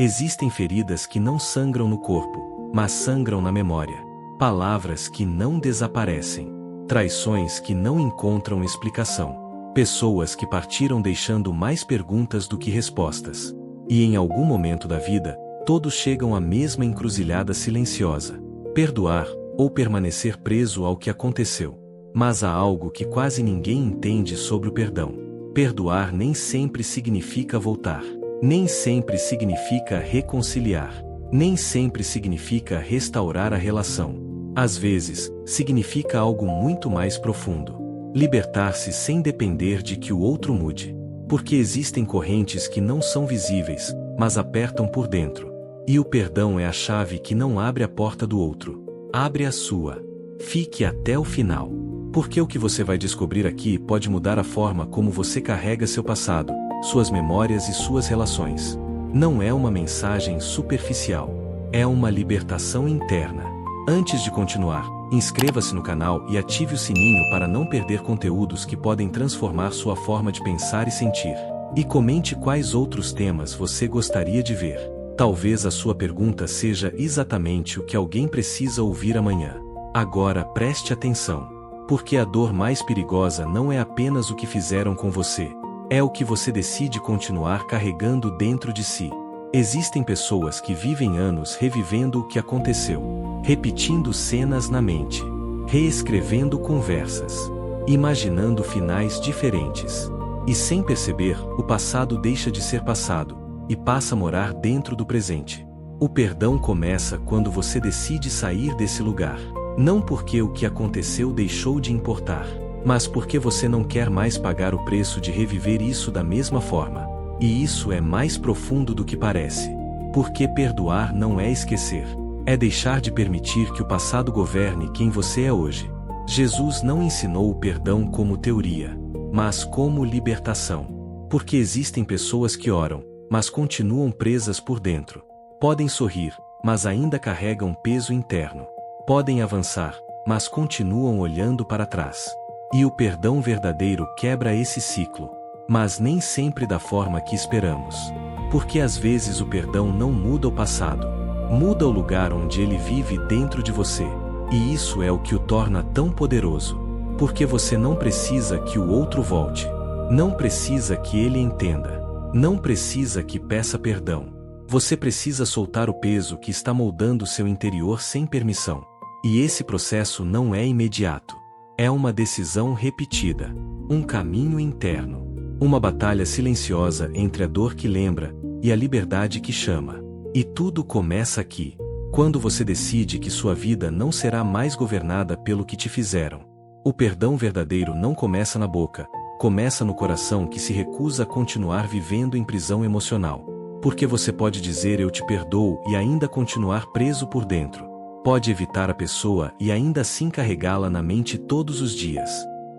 Existem feridas que não sangram no corpo, mas sangram na memória. Palavras que não desaparecem. Traições que não encontram explicação. Pessoas que partiram deixando mais perguntas do que respostas. E em algum momento da vida, todos chegam à mesma encruzilhada silenciosa. Perdoar, ou permanecer preso ao que aconteceu. Mas há algo que quase ninguém entende sobre o perdão. Perdoar nem sempre significa voltar. Nem sempre significa reconciliar. Nem sempre significa restaurar a relação. Às vezes, significa algo muito mais profundo. Libertar-se sem depender de que o outro mude. Porque existem correntes que não são visíveis, mas apertam por dentro. E o perdão é a chave que não abre a porta do outro. Abre a sua. Fique até o final. Porque o que você vai descobrir aqui pode mudar a forma como você carrega seu passado, suas memórias e suas relações. Não é uma mensagem superficial. É uma libertação interna. Antes de continuar, inscreva-se no canal e ative o sininho para não perder conteúdos que podem transformar sua forma de pensar e sentir. E comente quais outros temas você gostaria de ver. Talvez a sua pergunta seja exatamente o que alguém precisa ouvir amanhã. Agora preste atenção. Porque a dor mais perigosa não é apenas o que fizeram com você. É o que você decide continuar carregando dentro de si. Existem pessoas que vivem anos revivendo o que aconteceu, repetindo cenas na mente, reescrevendo conversas, imaginando finais diferentes. E sem perceber, o passado deixa de ser passado, e passa a morar dentro do presente. O perdão começa quando você decide sair desse lugar. Não porque o que aconteceu deixou de importar, mas porque você não quer mais pagar o preço de reviver isso da mesma forma. E isso é mais profundo do que parece. Porque perdoar não é esquecer. É deixar de permitir que o passado governe quem você é hoje. Jesus não ensinou o perdão como teoria, mas como libertação. Porque existem pessoas que oram, mas continuam presas por dentro. Podem sorrir, mas ainda carregam peso interno. Podem avançar, mas continuam olhando para trás. E o perdão verdadeiro quebra esse ciclo. Mas nem sempre da forma que esperamos. Porque às vezes o perdão não muda o passado. Muda o lugar onde ele vive dentro de você. E isso é o que o torna tão poderoso. Porque você não precisa que o outro volte. Não precisa que ele entenda. Não precisa que peça perdão. Você precisa soltar o peso que está moldando seu interior sem permissão. E esse processo não é imediato. É uma decisão repetida. Um caminho interno. Uma batalha silenciosa entre a dor que lembra e a liberdade que chama. E tudo começa aqui. Quando você decide que sua vida não será mais governada pelo que te fizeram. O perdão verdadeiro não começa na boca. Começa no coração que se recusa a continuar vivendo em prisão emocional. Porque você pode dizer eu te perdoo e ainda continuar preso por dentro. Pode evitar a pessoa e ainda assim carregá-la na mente todos os dias.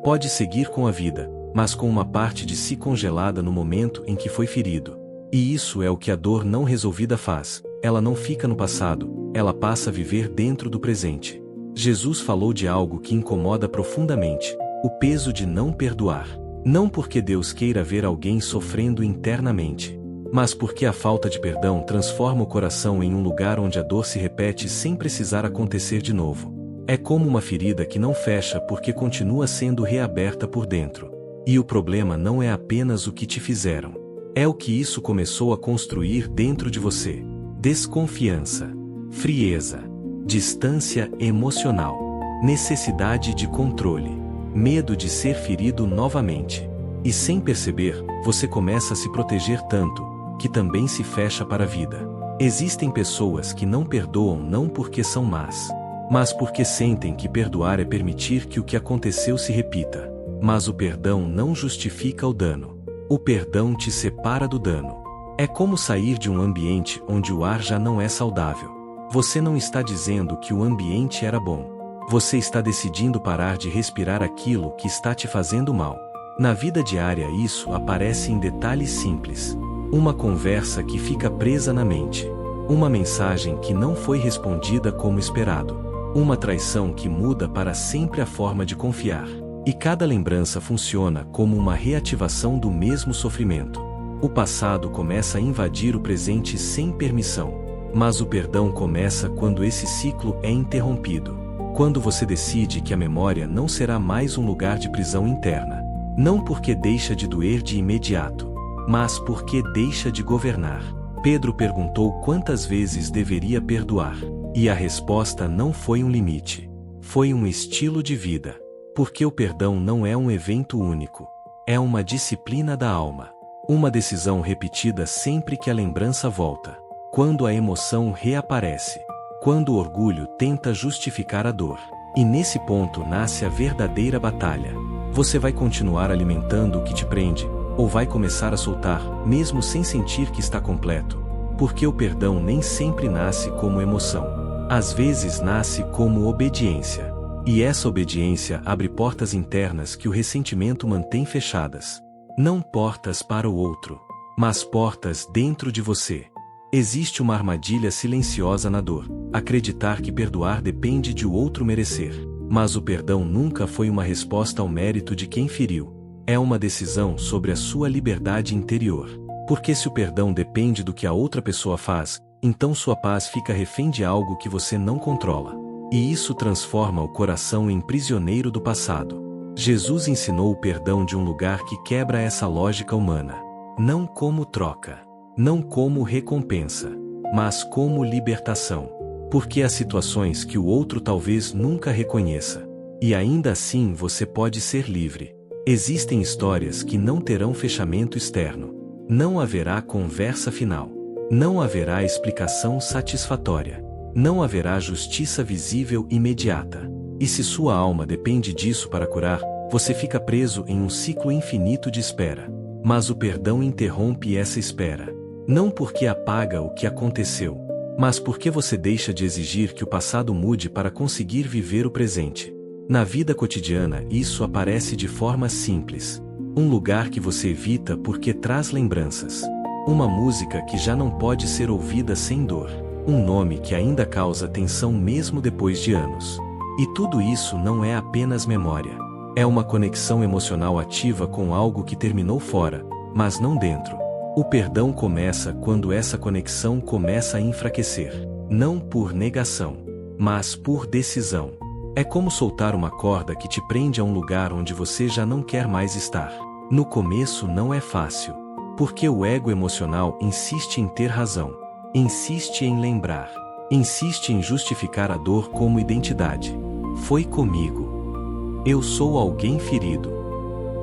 Pode seguir com a vida, mas com uma parte de si congelada no momento em que foi ferido. E isso é o que a dor não resolvida faz. Ela não fica no passado, ela passa a viver dentro do presente. Jesus falou de algo que incomoda profundamente: o peso de não perdoar. Não porque Deus queira ver alguém sofrendo internamente, mas porque a falta de perdão transforma o coração em um lugar onde a dor se repete sem precisar acontecer de novo. É como uma ferida que não fecha porque continua sendo reaberta por dentro. E o problema não é apenas o que te fizeram. É o que isso começou a construir dentro de você. Desconfiança, frieza, distância emocional, necessidade de controle, medo de ser ferido novamente. E sem perceber, você começa a se proteger tanto, que também se fecha para a vida. Existem pessoas que não perdoam não porque são más, mas porque sentem que perdoar é permitir que o que aconteceu se repita. Mas o perdão não justifica o dano. O perdão te separa do dano. É como sair de um ambiente onde o ar já não é saudável. Você não está dizendo que o ambiente era bom. Você está decidindo parar de respirar aquilo que está te fazendo mal. Na vida diária isso aparece em detalhes simples. Uma conversa que fica presa na mente. Uma mensagem que não foi respondida como esperado. Uma traição que muda para sempre a forma de confiar. E cada lembrança funciona como uma reativação do mesmo sofrimento. O passado começa a invadir o presente sem permissão. Mas o perdão começa quando esse ciclo é interrompido. Quando você decide que a memória não será mais um lugar de prisão interna. Não porque deixa de doer de imediato, mas porque deixa de governar. Pedro perguntou quantas vezes deveria perdoar. E a resposta não foi um limite. Foi um estilo de vida. Porque o perdão não é um evento único. É uma disciplina da alma. Uma decisão repetida sempre que a lembrança volta. Quando a emoção reaparece. Quando o orgulho tenta justificar a dor. E nesse ponto nasce a verdadeira batalha. Você vai continuar alimentando o que te prende, ou vai começar a soltar, mesmo sem sentir que está completo? Porque o perdão nem sempre nasce como emoção. Às vezes nasce como obediência. E essa obediência abre portas internas que o ressentimento mantém fechadas. Não portas para o outro, mas portas dentro de você. Existe uma armadilha silenciosa na dor. Acreditar que perdoar depende de o outro merecer. Mas o perdão nunca foi uma resposta ao mérito de quem feriu. É uma decisão sobre a sua liberdade interior. Porque se o perdão depende do que a outra pessoa faz, então sua paz fica refém de algo que você não controla. E isso transforma o coração em prisioneiro do passado. Jesus ensinou o perdão de um lugar que quebra essa lógica humana. Não como troca. Não como recompensa. Mas como libertação. Porque há situações que o outro talvez nunca reconheça. E ainda assim você pode ser livre. Existem histórias que não terão fechamento externo. Não haverá conversa final. Não haverá explicação satisfatória. Não haverá justiça visível imediata. E se sua alma depende disso para curar, você fica preso em um ciclo infinito de espera. Mas o perdão interrompe essa espera. Não porque apaga o que aconteceu, mas porque você deixa de exigir que o passado mude para conseguir viver o presente. Na vida cotidiana, isso aparece de forma simples. Um lugar que você evita porque traz lembranças. Uma música que já não pode ser ouvida sem dor. Um nome que ainda causa tensão mesmo depois de anos. E tudo isso não é apenas memória. É uma conexão emocional ativa com algo que terminou fora, mas não dentro. O perdão começa quando essa conexão começa a enfraquecer. Não por negação, mas por decisão. É como soltar uma corda que te prende a um lugar onde você já não quer mais estar. No começo não é fácil. Porque o ego emocional insiste em ter razão. Insiste em lembrar. Insiste em justificar a dor como identidade. Foi comigo. Eu sou alguém ferido.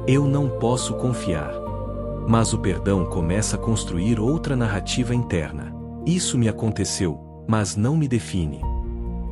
Eu não posso confiar. Mas o perdão começa a construir outra narrativa interna. Isso me aconteceu, mas não me define.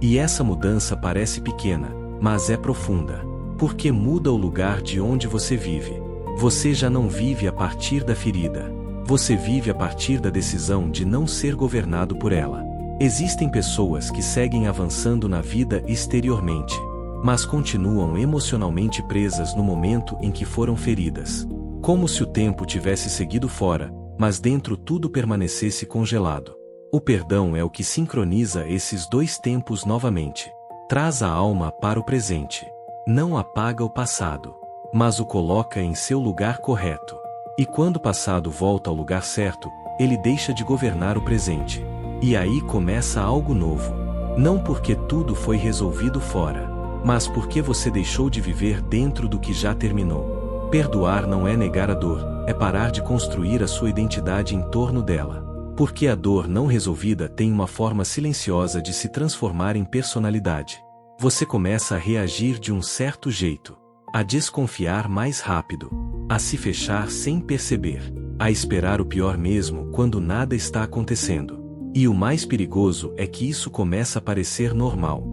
E essa mudança parece pequena, mas é profunda. Porque muda o lugar de onde você vive. Você já não vive a partir da ferida. Você vive a partir da decisão de não ser governado por ela. Existem pessoas que seguem avançando na vida exteriormente, mas continuam emocionalmente presas no momento em que foram feridas. Como se o tempo tivesse seguido fora, mas dentro tudo permanecesse congelado. O perdão é o que sincroniza esses dois tempos novamente. Traz a alma para o presente. Não apaga o passado, mas o coloca em seu lugar correto. E quando o passado volta ao lugar certo, ele deixa de governar o presente. E aí começa algo novo. Não porque tudo foi resolvido fora, mas porque você deixou de viver dentro do que já terminou. Perdoar não é negar a dor, é parar de construir a sua identidade em torno dela. Porque a dor não resolvida tem uma forma silenciosa de se transformar em personalidade. Você começa a reagir de um certo jeito, a desconfiar mais rápido, a se fechar sem perceber, a esperar o pior mesmo quando nada está acontecendo. E o mais perigoso é que isso começa a parecer normal.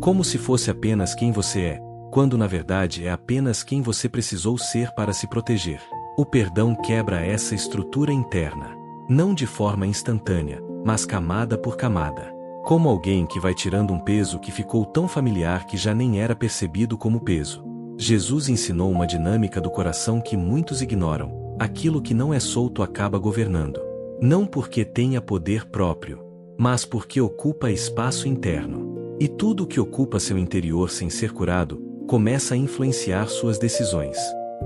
Como se fosse apenas quem você é, quando na verdade é apenas quem você precisou ser para se proteger. O perdão quebra essa estrutura interna. Não de forma instantânea, mas camada por camada. Como alguém que vai tirando um peso que ficou tão familiar que já nem era percebido como peso. Jesus ensinou uma dinâmica do coração que muitos ignoram. Aquilo que não é solto acaba governando. Não porque tenha poder próprio, mas porque ocupa espaço interno. E tudo que ocupa seu interior sem ser curado, começa a influenciar suas decisões.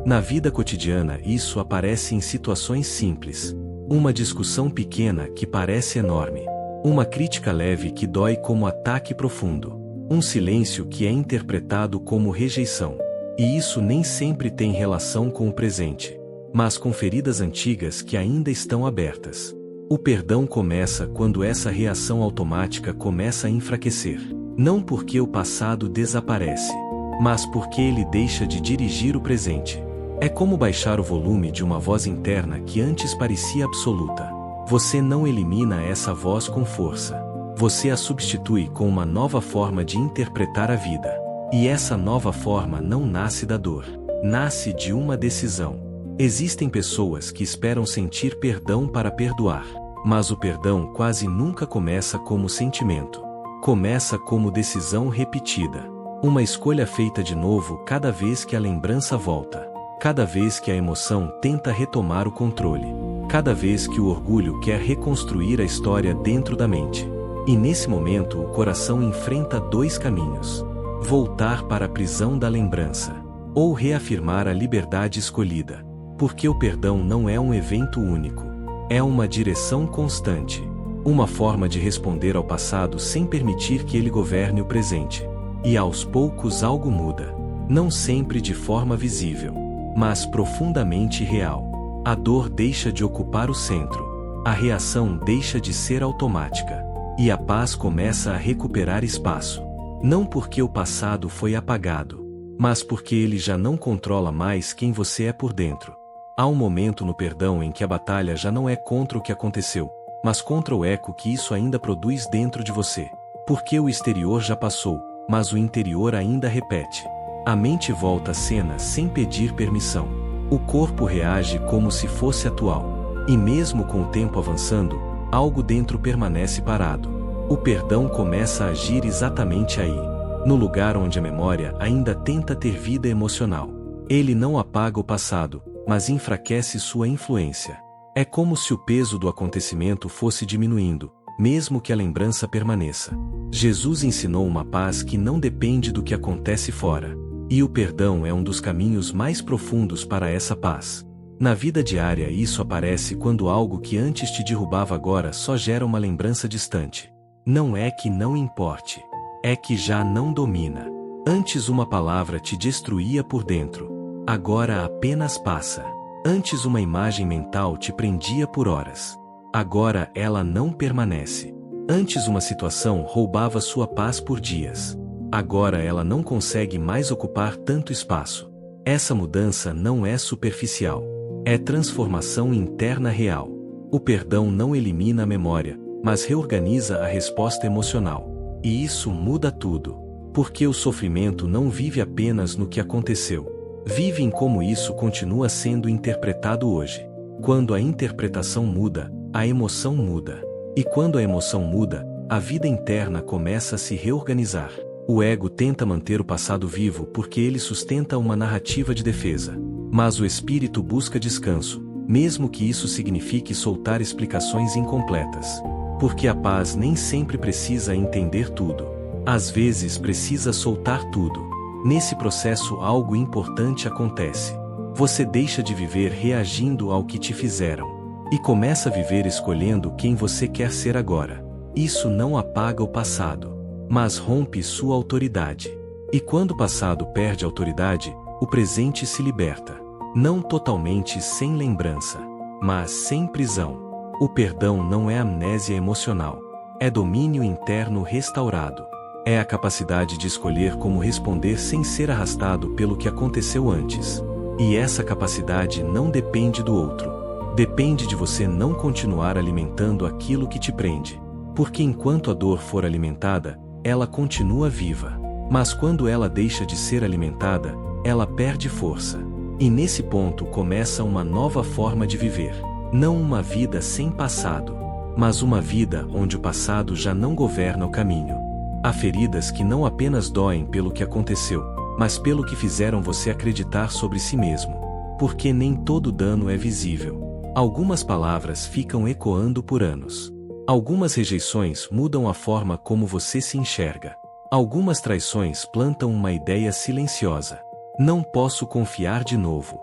Na vida cotidiana isso aparece em situações simples. Uma discussão pequena que parece enorme. Uma crítica leve que dói como ataque profundo. Um silêncio que é interpretado como rejeição. E isso nem sempre tem relação com o presente, mas com feridas antigas que ainda estão abertas. O perdão começa quando essa reação automática começa a enfraquecer. Não porque o passado desaparece, mas porque ele deixa de dirigir o presente. É como baixar o volume de uma voz interna que antes parecia absoluta. Você não elimina essa voz com força. Você a substitui com uma nova forma de interpretar a vida. E essa nova forma não nasce da dor. Nasce de uma decisão. Existem pessoas que esperam sentir perdão para perdoar. Mas o perdão quase nunca começa como sentimento. Começa como decisão repetida. Uma escolha feita de novo cada vez que a lembrança volta. Cada vez que a emoção tenta retomar o controle. Cada vez que o orgulho quer reconstruir a história dentro da mente. E nesse momento o coração enfrenta dois caminhos. Voltar para a prisão da lembrança. Ou reafirmar a liberdade escolhida. Porque o perdão não é um evento único. É uma direção constante. Uma forma de responder ao passado sem permitir que ele governe o presente. E aos poucos algo muda. Não sempre de forma visível, mas profundamente real. A dor deixa de ocupar o centro. A reação deixa de ser automática. E a paz começa a recuperar espaço. Não porque o passado foi apagado, mas porque ele já não controla mais quem você é por dentro. Há um momento no perdão em que a batalha já não é contra o que aconteceu, mas contra o eco que isso ainda produz dentro de você. Porque o exterior já passou, mas o interior ainda repete. A mente volta à cena sem pedir permissão. O corpo reage como se fosse atual. E mesmo com o tempo avançando, algo dentro permanece parado. O perdão começa a agir exatamente aí, no lugar onde a memória ainda tenta ter vida emocional. Ele não apaga o passado, mas enfraquece sua influência. É como se o peso do acontecimento fosse diminuindo, mesmo que a lembrança permaneça. Jesus ensinou uma paz que não depende do que acontece fora. E o perdão é um dos caminhos mais profundos para essa paz. Na vida diária isso aparece quando algo que antes te derrubava agora só gera uma lembrança distante. Não é que não importe. É que já não domina. Antes uma palavra te destruía por dentro. Agora apenas passa. Antes uma imagem mental te prendia por horas. Agora ela não permanece. Antes uma situação roubava sua paz por dias. Agora ela não consegue mais ocupar tanto espaço. Essa mudança não é superficial. É transformação interna real. O perdão não elimina a memória, mas reorganiza a resposta emocional. E isso muda tudo. Porque o sofrimento não vive apenas no que aconteceu. Vive em como isso continua sendo interpretado hoje. Quando a interpretação muda, a emoção muda. E quando a emoção muda, a vida interna começa a se reorganizar. O ego tenta manter o passado vivo porque ele sustenta uma narrativa de defesa. Mas o espírito busca descanso, mesmo que isso signifique soltar explicações incompletas. Porque a paz nem sempre precisa entender tudo. Às vezes precisa soltar tudo. Nesse processo algo importante acontece. Você deixa de viver reagindo ao que te fizeram. E começa a viver escolhendo quem você quer ser agora. Isso não apaga o passado, mas rompe sua autoridade. E quando o passado perde autoridade, o presente se liberta. Não totalmente sem lembrança, mas sem prisão. O perdão não é amnésia emocional. É domínio interno restaurado. É a capacidade de escolher como responder sem ser arrastado pelo que aconteceu antes. E essa capacidade não depende do outro. Depende de você não continuar alimentando aquilo que te prende. Porque enquanto a dor for alimentada, ela continua viva. Mas quando ela deixa de ser alimentada, ela perde força. E nesse ponto começa uma nova forma de viver. Não uma vida sem passado, mas uma vida onde o passado já não governa o caminho. Há feridas que não apenas doem pelo que aconteceu, mas pelo que fizeram você acreditar sobre si mesmo. Porque nem todo dano é visível. Algumas palavras ficam ecoando por anos. Algumas rejeições mudam a forma como você se enxerga. Algumas traições plantam uma ideia silenciosa. Não posso confiar de novo.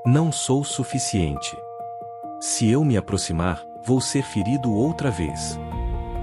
Não sou suficiente. Se eu me aproximar, vou ser ferido outra vez.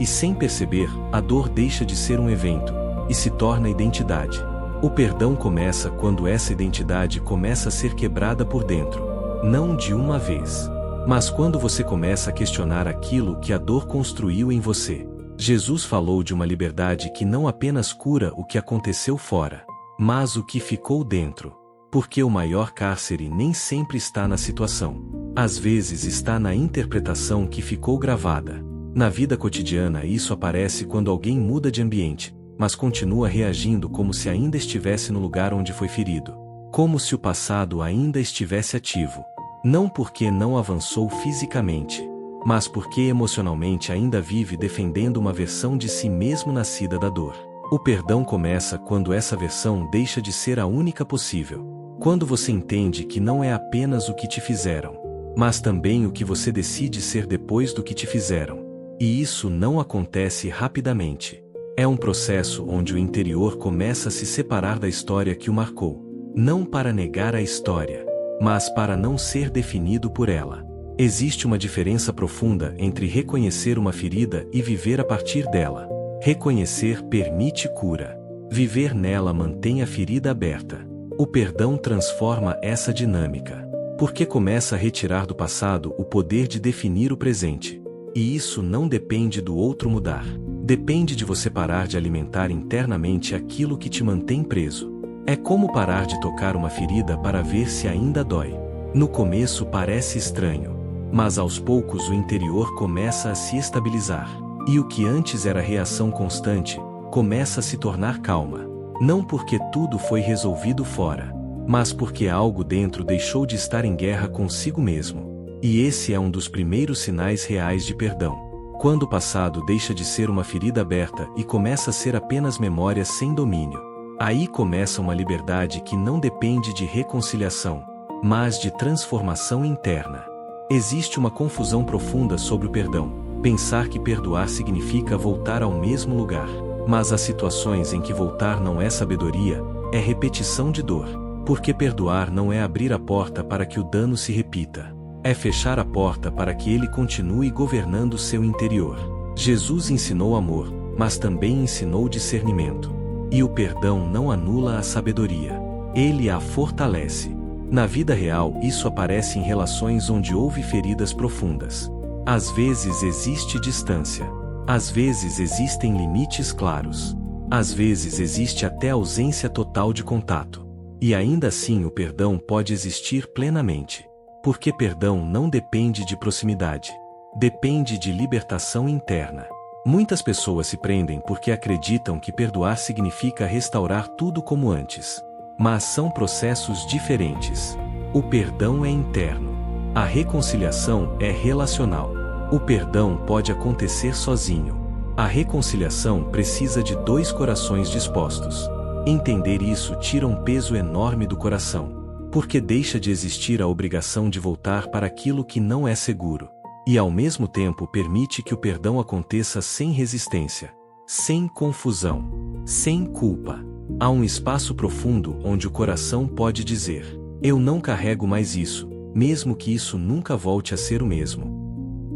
E sem perceber, a dor deixa de ser um evento e se torna identidade. O perdão começa quando essa identidade começa a ser quebrada por dentro. Não de uma vez, mas quando você começa a questionar aquilo que a dor construiu em você. Jesus falou de uma liberdade que não apenas cura o que aconteceu fora, mas o que ficou dentro. Porque o maior cárcere nem sempre está na situação. Às vezes está na interpretação que ficou gravada. Na vida cotidiana isso aparece quando alguém muda de ambiente, mas continua reagindo como se ainda estivesse no lugar onde foi ferido. Como se o passado ainda estivesse ativo. Não porque não avançou fisicamente, mas porque emocionalmente ainda vive defendendo uma versão de si mesmo nascida da dor. O perdão começa quando essa versão deixa de ser a única possível. Quando você entende que não é apenas o que te fizeram, mas também o que você decide ser depois do que te fizeram. E isso não acontece rapidamente. É um processo onde o interior começa a se separar da história que o marcou. Não para negar a história, mas para não ser definido por ela. Existe uma diferença profunda entre reconhecer uma ferida e viver a partir dela. Reconhecer permite cura. Viver nela mantém a ferida aberta. O perdão transforma essa dinâmica, porque começa a retirar do passado o poder de definir o presente. E isso não depende do outro mudar. Depende de você parar de alimentar internamente aquilo que te mantém preso. É como parar de tocar uma ferida para ver se ainda dói. No começo parece estranho, mas aos poucos o interior começa a se estabilizar. E o que antes era reação constante, começa a se tornar calma. Não porque tudo foi resolvido fora, mas porque algo dentro deixou de estar em guerra consigo mesmo. E esse é um dos primeiros sinais reais de perdão. Quando o passado deixa de ser uma ferida aberta e começa a ser apenas memória sem domínio. Aí começa uma liberdade que não depende de reconciliação, mas de transformação interna. Existe uma confusão profunda sobre o perdão. Pensar que perdoar significa voltar ao mesmo lugar. Mas há situações em que voltar não é sabedoria, é repetição de dor. Porque perdoar não é abrir a porta para que o dano se repita. É fechar a porta para que ele continue governando seu interior. Jesus ensinou amor, mas também ensinou discernimento. E o perdão não anula a sabedoria. Ele a fortalece. Na vida real, isso aparece em relações onde houve feridas profundas. Às vezes existe distância. Às vezes existem limites claros. Às vezes existe até ausência total de contato. E ainda assim o perdão pode existir plenamente. Porque perdão não depende de proximidade. Depende de libertação interna. Muitas pessoas se prendem porque acreditam que perdoar significa restaurar tudo como antes. Mas são processos diferentes. O perdão é interno. A reconciliação é relacional. O perdão pode acontecer sozinho. A reconciliação precisa de dois corações dispostos. Entender isso tira um peso enorme do coração. Porque deixa de existir a obrigação de voltar para aquilo que não é seguro. E ao mesmo tempo permite que o perdão aconteça sem resistência, sem confusão, sem culpa. Há um espaço profundo onde o coração pode dizer: eu não carrego mais isso, mesmo que isso nunca volte a ser o mesmo.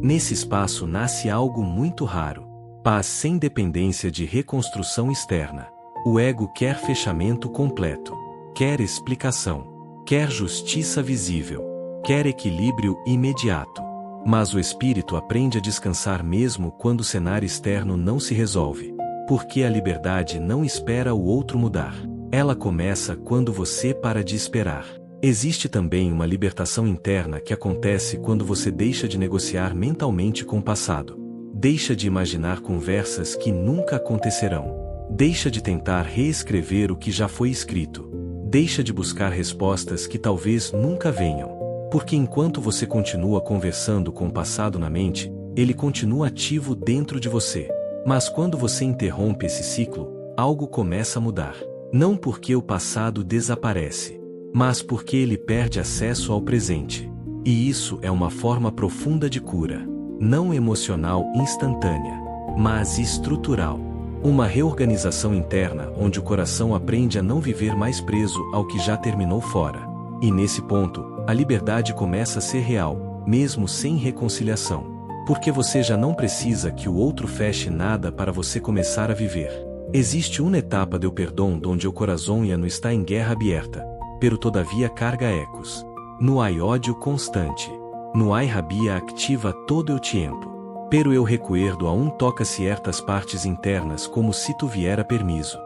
Nesse espaço nasce algo muito raro: paz sem dependência de reconstrução externa. O ego quer fechamento completo, quer explicação, quer justiça visível, quer equilíbrio imediato. Mas o espírito aprende a descansar mesmo quando o cenário externo não se resolve. Porque a liberdade não espera o outro mudar. Ela começa quando você para de esperar. Existe também uma libertação interna que acontece quando você deixa de negociar mentalmente com o passado. Deixa de imaginar conversas que nunca acontecerão. Deixa de tentar reescrever o que já foi escrito. Deixa de buscar respostas que talvez nunca venham. Porque enquanto você continua conversando com o passado na mente, ele continua ativo dentro de você. Mas quando você interrompe esse ciclo, algo começa a mudar. Não porque o passado desaparece, mas porque ele perde acesso ao presente. E isso é uma forma profunda de cura. Não emocional instantânea, mas estrutural. Uma reorganização interna onde o coração aprende a não viver mais preso ao que já terminou fora. E nesse ponto, a liberdade começa a ser real, mesmo sem reconciliação. Porque você já não precisa que o outro feche nada para você começar a viver. Existe uma etapa do perdão onde o coração já não está em guerra aberta, pero todavia carga ecos. No há ódio constante. No há rabia activa todo o tempo. Pero eu recuerdo aún toca ciertas partes internas como se tuviera permiso.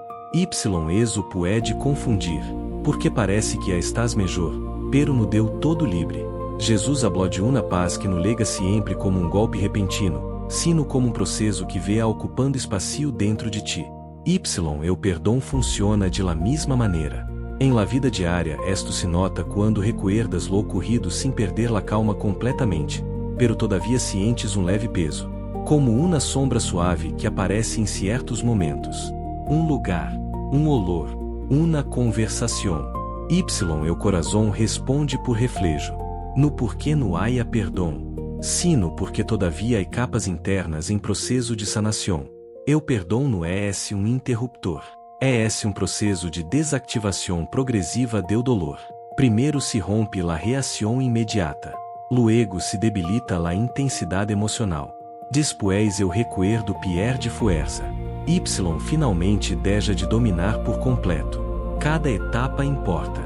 Eso puede confundir, porque parece que a estás melhor, pero no deu todo livre. Jesus habló de uma paz que no lega sempre como golpe repentino, sino como processo que vê ocupando espacio dentro de ti. O perdão funciona de la mesma maneira. Em la vida diária esto se nota quando recuerdas lo ocorrido sem perder la calma completamente, pero todavia sientes leve peso, como uma sombra suave que aparece em certos momentos. Lugar, olor, uma conversação. O coração responde por reflejo. No porquê no há perdão. Sino porque todavia há capas internas em processo de sanação. O perdão não é interruptor. É processo de desactivação progressiva do dolor. Primeiro se rompe la reação imediata. Luego se debilita la intensidade emocional. Después eu recuerdo pierde fuerza. Finalmente deixa de dominar por completo. Cada etapa importa.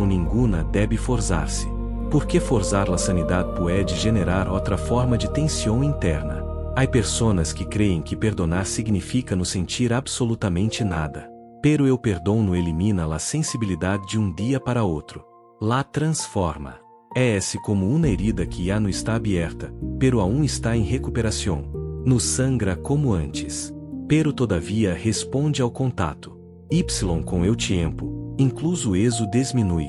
Ninguna deve forzar-se. Porque forzar a sanidade pode generar outra forma de tensão interna. Há pessoas que creem que perdonar significa não sentir absolutamente nada. Pero o perdão não elimina a sensibilidade de dia para outro. La transforma. É como uma herida que já não está aberta, pero aún está em recuperação. No sangra como antes. Pero todavia responde ao contato. Com o tempo, incluso eso diminui.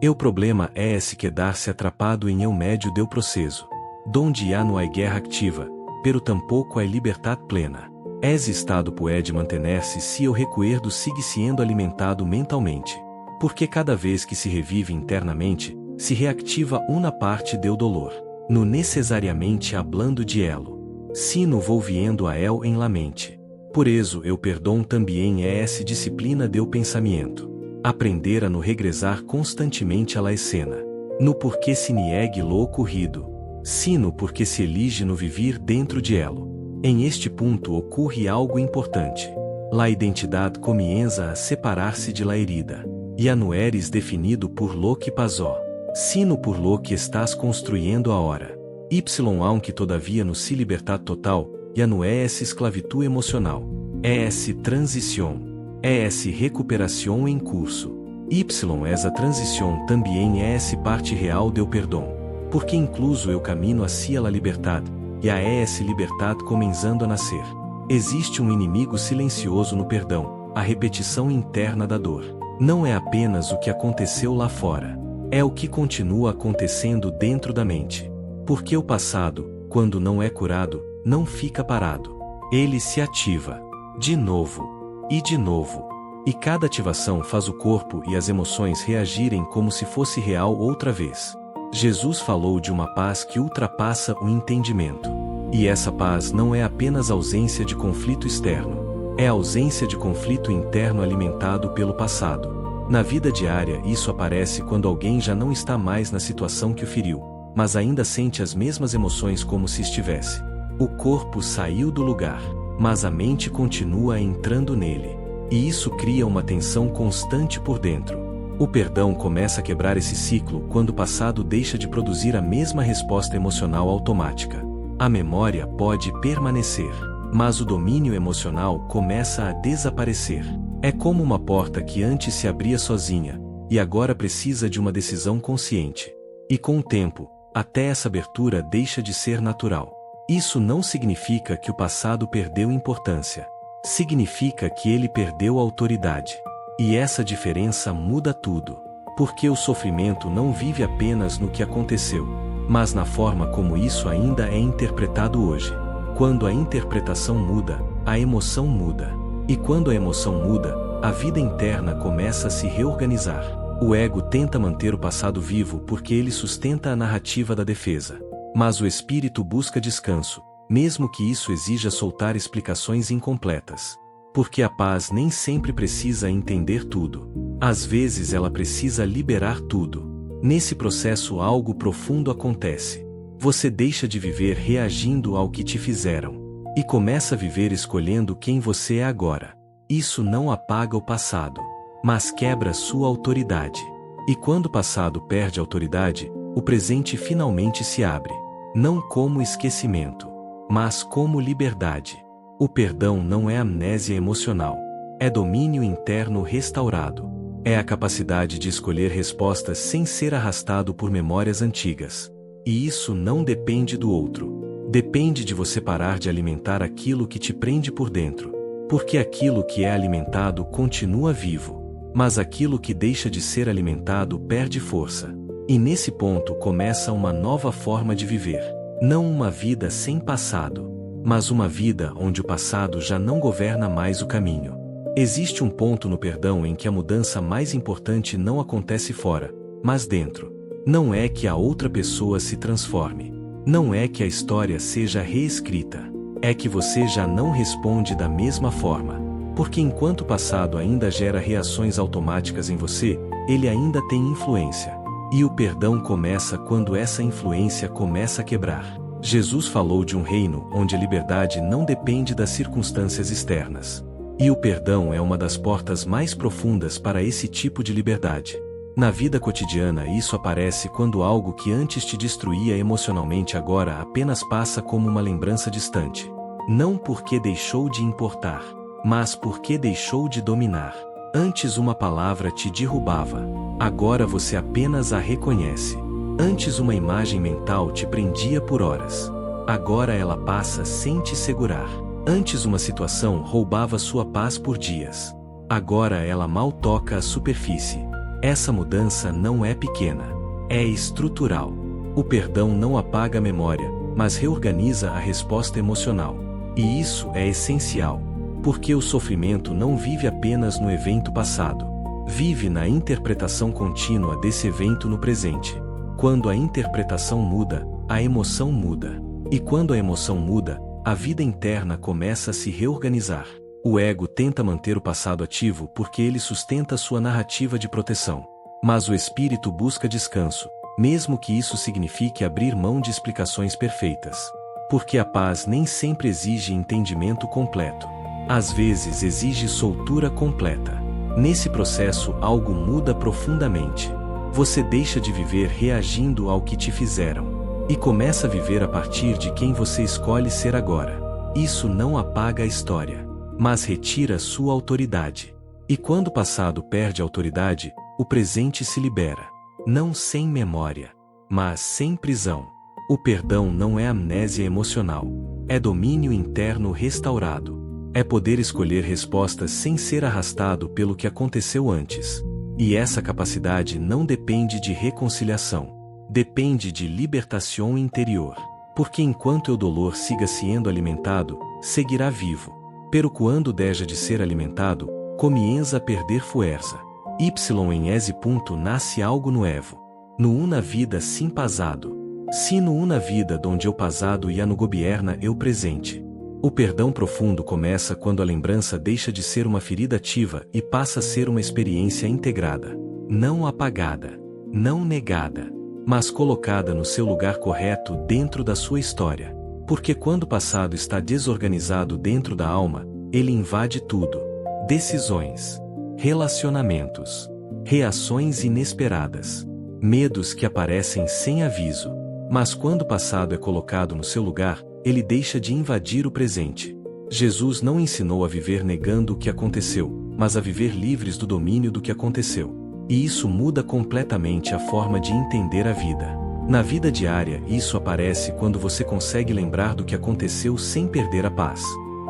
O problema é se quedar-se atrapado em médio do processo. Donde já não há guerra ativa, pero tampouco há liberdade plena. Esse estado pode manter-se se o recuerdo sigue sendo alimentado mentalmente. Porque cada vez que se revive internamente, se reactiva uma parte do dolor. No necessariamente hablando de elo. Sino volviendo a el em la mente. Por isso o perdão também é disciplina do pensamento. Aprender a no regressar constantemente à la escena. No porquê se niegue lo ocorrido. Sino porque se elige no vivir dentro de elo. Em este ponto ocorre algo importante. La identidade comienza a separar-se de la herida. E a no eres definido por lo que pasó. Sino por lo que estás construindo agora. Aunque todavia no se libertar total, já não é esclavitud emocional. É transição. É recuperação em curso. A transição também é parte real do perdão. Porque incluso eu caminho hacia la liberdade, e a liberdade começando a nascer. Existe inimigo silencioso no perdão, a repetição interna da dor. Não é apenas o que aconteceu lá fora. É o que continua acontecendo dentro da mente. Porque o passado, quando não é curado, não fica parado. Ele se ativa. De novo. E de novo. E cada ativação faz o corpo e as emoções reagirem como se fosse real outra vez. Jesus falou de uma paz que ultrapassa o entendimento. E essa paz não é apenas ausência de conflito externo. É ausência de conflito interno alimentado pelo passado. Na vida diária isso aparece quando alguém já não está mais na situação que o feriu, mas ainda sente as mesmas emoções como se estivesse. O corpo saiu do lugar, mas a mente continua entrando nele. E isso cria uma tensão constante por dentro. O perdão começa a quebrar esse ciclo quando o passado deixa de produzir a mesma resposta emocional automática. A memória pode permanecer, mas o domínio emocional começa a desaparecer. É como uma porta que antes se abria sozinha, e agora precisa de uma decisão consciente. E com o tempo, até essa abertura deixa de ser natural. Isso não significa que o passado perdeu importância. Significa que ele perdeu autoridade. E essa diferença muda tudo. Porque o sofrimento não vive apenas no que aconteceu, mas na forma como isso ainda é interpretado hoje. Quando a interpretação muda, a emoção muda. E quando a emoção muda, a vida interna começa a se reorganizar. O ego tenta manter o passado vivo porque ele sustenta a narrativa da defesa. Mas o espírito busca descanso, mesmo que isso exija soltar explicações incompletas. Porque a paz nem sempre precisa entender tudo. Às vezes ela precisa liberar tudo. Nesse processo algo profundo acontece. Você deixa de viver reagindo ao que te fizeram. E começa a viver escolhendo quem você é agora. Isso não apaga o passado, mas quebra sua autoridade. E quando o passado perde autoridade, o presente finalmente se abre. Não como esquecimento, mas como liberdade. O perdão não é amnésia emocional. É domínio interno restaurado. É a capacidade de escolher respostas sem ser arrastado por memórias antigas. E isso não depende do outro. Depende de você parar de alimentar aquilo que te prende por dentro. Porque aquilo que é alimentado continua vivo. Mas aquilo que deixa de ser alimentado perde força. E nesse ponto começa uma nova forma de viver. Não uma vida sem passado, mas uma vida onde o passado já não governa mais o caminho. Existe um ponto no perdão em que a mudança mais importante não acontece fora, mas dentro. Não é que a outra pessoa se transforme. Não é que a história seja reescrita. É que você já não responde da mesma forma. Porque enquanto o passado ainda gera reações automáticas em você, ele ainda tem influência. E o perdão começa quando essa influência começa a quebrar. Jesus falou de um reino onde a liberdade não depende das circunstâncias externas. E o perdão é uma das portas mais profundas para esse tipo de liberdade. Na vida cotidiana isso aparece quando algo que antes te destruía emocionalmente agora apenas passa como uma lembrança distante. Não porque deixou de importar, mas porque deixou de dominar. Antes uma palavra te derrubava, agora você apenas a reconhece. Antes uma imagem mental te prendia por horas, agora ela passa sem te segurar. Antes uma situação roubava sua paz por dias, agora ela mal toca a superfície. Essa mudança não é pequena, é estrutural. O perdão não apaga a memória, mas reorganiza a resposta emocional. E isso é essencial, porque o sofrimento não vive apenas no evento passado, vive na interpretação contínua desse evento no presente. Quando a interpretação muda, a emoção muda. E quando a emoção muda, a vida interna começa a se reorganizar. O ego tenta manter o passado ativo porque ele sustenta sua narrativa de proteção. Mas o espírito busca descanso, mesmo que isso signifique abrir mão de explicações perfeitas. Porque a paz nem sempre exige entendimento completo. Às vezes exige soltura completa. Nesse processo algo muda profundamente. Você deixa de viver reagindo ao que te fizeram. E começa a viver a partir de quem você escolhe ser agora. Isso não apaga a história, mas retira sua autoridade. E quando o passado perde autoridade, o presente se libera. Não sem memória, mas sem prisão. O perdão não é amnésia emocional. É domínio interno restaurado. É poder escolher respostas sem ser arrastado pelo que aconteceu antes. E essa capacidade não depende de reconciliação. Depende de libertação interior. Porque enquanto o dolor siga sendo alimentado, seguirá vivo. Pero quando deixa de ser alimentado, comienza a perder fuerza. Y em esse ponto nasce algo novo. No una vida sem pasado. Sino una vida donde o passado ya no gobierna o presente. O perdão profundo começa quando a lembrança deixa de ser uma ferida ativa e passa a ser uma experiência integrada. Não apagada, não negada, mas colocada no seu lugar correto dentro da sua história. Porque quando o passado está desorganizado dentro da alma, ele invade tudo. Decisões, relacionamentos, reações inesperadas, medos que aparecem sem aviso. Mas quando o passado é colocado no seu lugar, ele deixa de invadir o presente. Jesus não ensinou a viver negando o que aconteceu, mas a viver livres do domínio do que aconteceu. E isso muda completamente a forma de entender a vida. Na vida diária, isso aparece quando você consegue lembrar do que aconteceu sem perder a paz.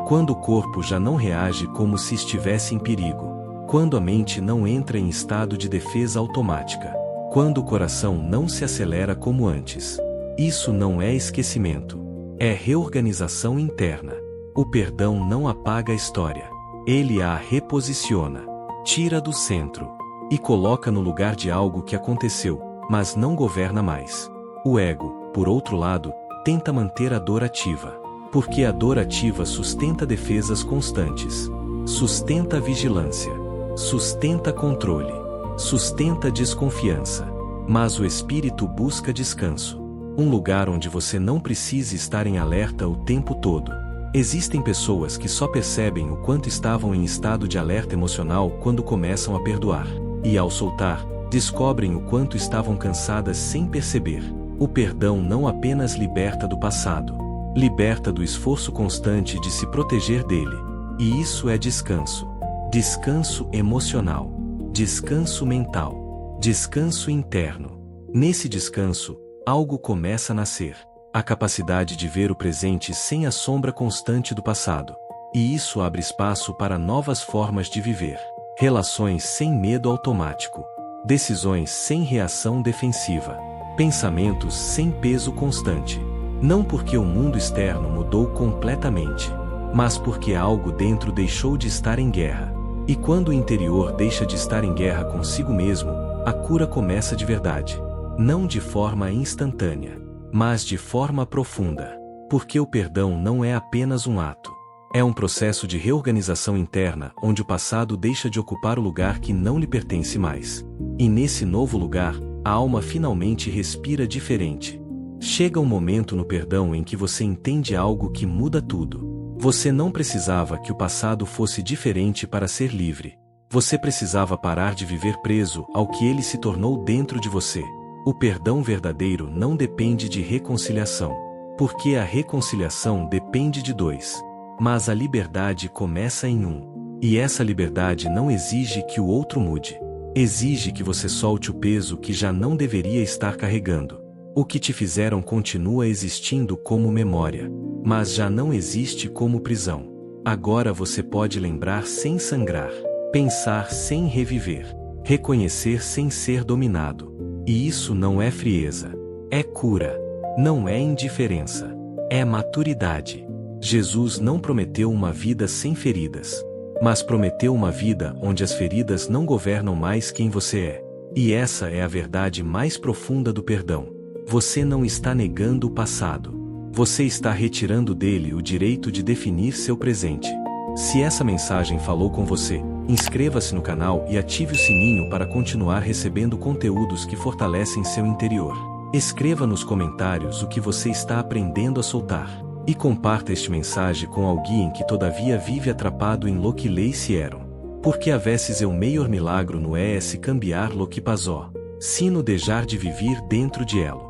Quando o corpo já não reage como se estivesse em perigo. Quando a mente não entra em estado de defesa automática. Quando o coração não se acelera como antes. Isso não é esquecimento. É reorganização interna. O perdão não apaga a história. Ele a reposiciona. Tira do centro. E coloca no lugar de algo que aconteceu, mas não governa mais. O ego, por outro lado, tenta manter a dor ativa. Porque a dor ativa sustenta defesas constantes. Sustenta a vigilância. sustenta controle, sustenta desconfiança. Mas o espírito busca descanso. Um lugar onde você não precise estar em alerta o tempo todo. Existem pessoas que só percebem o quanto estavam em estado de alerta emocional quando começam a perdoar. E ao soltar, descobrem o quanto estavam cansadas sem perceber. O perdão não apenas liberta do passado, liberta do esforço constante de se proteger dele. E isso é descanso. Descanso emocional. Descanso mental. Descanso interno. Nesse descanso, algo começa a nascer. A capacidade de ver o presente sem a sombra constante do passado. E isso abre espaço para novas formas de viver. Relações sem medo automático. Decisões sem reação defensiva. Pensamentos sem peso constante. Não porque o mundo externo mudou completamente, mas porque algo dentro deixou de estar em guerra. E quando o interior deixa de estar em guerra consigo mesmo, a cura começa de verdade. Não de forma instantânea, mas de forma profunda. Porque o perdão não é apenas um ato. É um processo de reorganização interna onde o passado deixa de ocupar o lugar que não lhe pertence mais. E nesse novo lugar, a alma finalmente respira diferente. Chega um momento no perdão em que você entende algo que muda tudo. Você não precisava que o passado fosse diferente para ser livre. Você precisava parar de viver preso ao que ele se tornou dentro de você. O perdão verdadeiro não depende de reconciliação, porque a reconciliação depende de dois. Mas a liberdade começa em um. E essa liberdade não exige que o outro mude. Exige que você solte o peso que já não deveria estar carregando. O que te fizeram continua existindo como memória, mas já não existe como prisão. Agora você pode lembrar sem sangrar, pensar sem reviver, reconhecer sem ser dominado. E isso não é frieza, é cura, não é indiferença, é maturidade. Jesus não prometeu uma vida sem feridas, mas prometeu uma vida onde as feridas não governam mais quem você é. E essa é a verdade mais profunda do perdão. Você não está negando o passado. Você está retirando dele o direito de definir seu presente. Se essa mensagem falou com você, inscreva-se no canal e ative o sininho para continuar recebendo conteúdos que fortalecem seu interior. Escreva nos comentários o que você está aprendendo a soltar. E comparta este mensagem com alguém que todavia vive atrapado em lo que lhe hicieron. Porque a veces eu meior milagro no es cambiar lo que pasó, sino dejar de vivir dentro de elo.